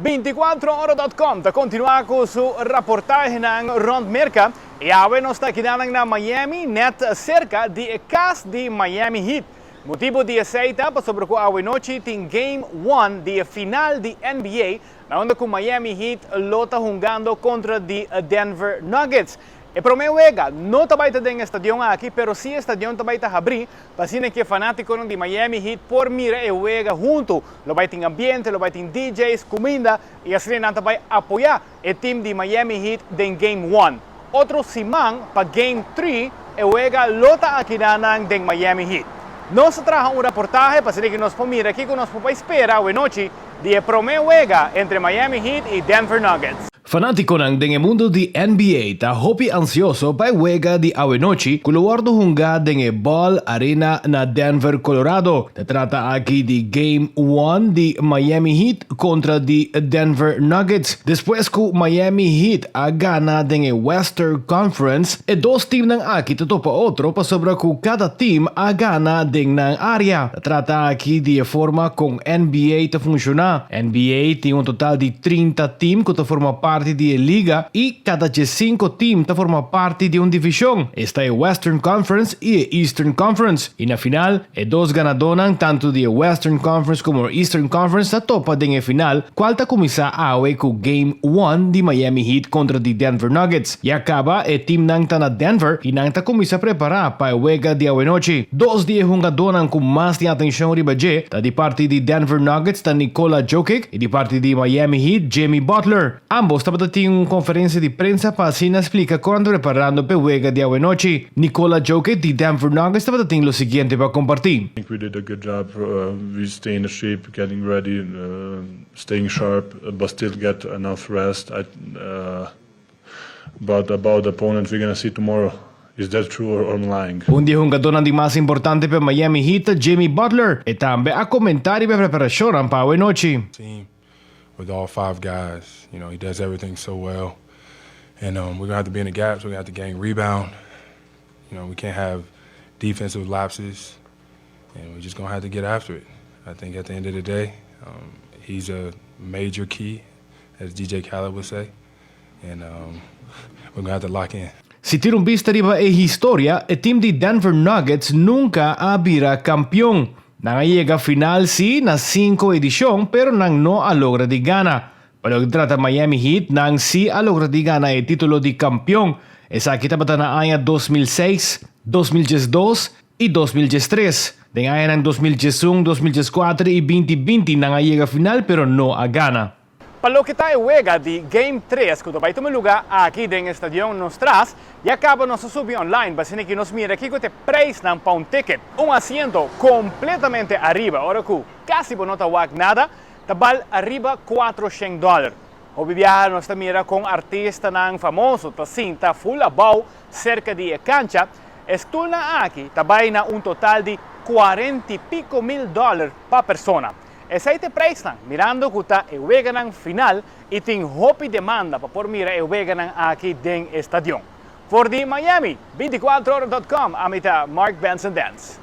24oro.com ta continua ko sa reportahe ng Rondmerka. Iawe nos ta kinanang na Miami net cerca di cast di Miami Heat. Motivo di aceita pa sobre ko awenochi ting Game 1 di final di NBA na onda ko Miami Heat lota jugando contra di Denver Nuggets. E pro me wega, no tabaita den estadion aqui, pero si estadion tabaita abrir, pasine que fanático di Miami Heat por mira e wega junto. Lo vai ting ambiente, lo vai ting DJs, comida, e assim não tabay apoiar o team di Miami Heat den Game 1. Outro simang pa Game 3 e wega lota aqui nanang den Miami Heat. Nós traja reportaje para que nos pomira aqui que nos popa espera awenochi di pro me wega entre Miami Heat e Denver Nuggets. Fanatico ng mundo di NBA ta hopi ansioso pa wega di awenochi kuluwardo hunga denge ball arena na Denver, Colorado. Te trata aquí di Game 1 di Miami Heat contra di Denver Nuggets. Después ku Miami Heat agana denge Western Conference e dos team ng aki totopa otro pa sobra ku cada team agana ding ng area. Te trata aquí di forma kung NBA te funciona. NBA tem un total di 30 team que te forma parte di liga e cada 5 team te forma parte di un división. Esta é Western Conference e Eastern Conference. E na final, e dos ganadonang tanto di Western Conference como Eastern Conference ta topa din e final, qual ta kumisa awe ku Game 1 di Miami Heat contra di Denver Nuggets. E acaba e team nang ta na Denver e nang ta kumisa prepara pa wega di awenochi. Dos di hungadonang ku mas di atensyon ribaje ta di parte di Denver Nuggets ta Nikola Jokic e di parte di Miami Heat Jimmy Butler. Ambos tinha una conferencia di prensa para así explica quando preparando per wega di awenochi. Nikola Jokic di Denver Nuggets stava dando lo siguiente para compartir. I think we did a good job. We stay in the shape, getting ready, staying sharp, but still get enough rest. But about the opponent we're gonna see tomorrow. Is that true or I'm lying? Undi hungador di mas importante per Miami Heat Jimmy Butler e tambe a commentari per preparazione pa awenochi. With all 5 guys, you know, he does everything so well. And we're going to have to be in the gaps. We're going to have to gain rebound. You know, we can't have defensive lapses. And we're just going to have to get after it. I think at the end of the day, he's a major key, as DJ Khaled would say. And we're going to have to lock in. Si tirun vista riba e historia, e team di Denver Nuggets nunca ha bira campion. Nangayega final si na 5 edisyon pero nang no a logra di gana. Palagtrata Miami Heat nang si a logra di gana e titulo di kampiyon. E sa kita bata na aya 2006, 2012 e 2013. Den aya ng 2011, 2014 e 2020 nangayega final pero no a gana. Palo kita e wega di Game 3, kuto vai lugar aqui den estadion nos traz, e acaba nos subir online, basine que nos mira aqui que te preço não pa un ticket. Un asiento completamente arriba, ora ku, casi bonota wag nada, tabal arriba $400. O viaja nos mira com artista nang famoso, ta cinta full abau, cerca di cancha, estulna aqui, tabay na un total di $40 e pico mil pa persona. Esa te prestan, mirando kuta e wega ng final, iting hopi demanda pa por mira e wega ng aki den estadion. For the Miami, 24oro.com, amita Mark Benson Dance.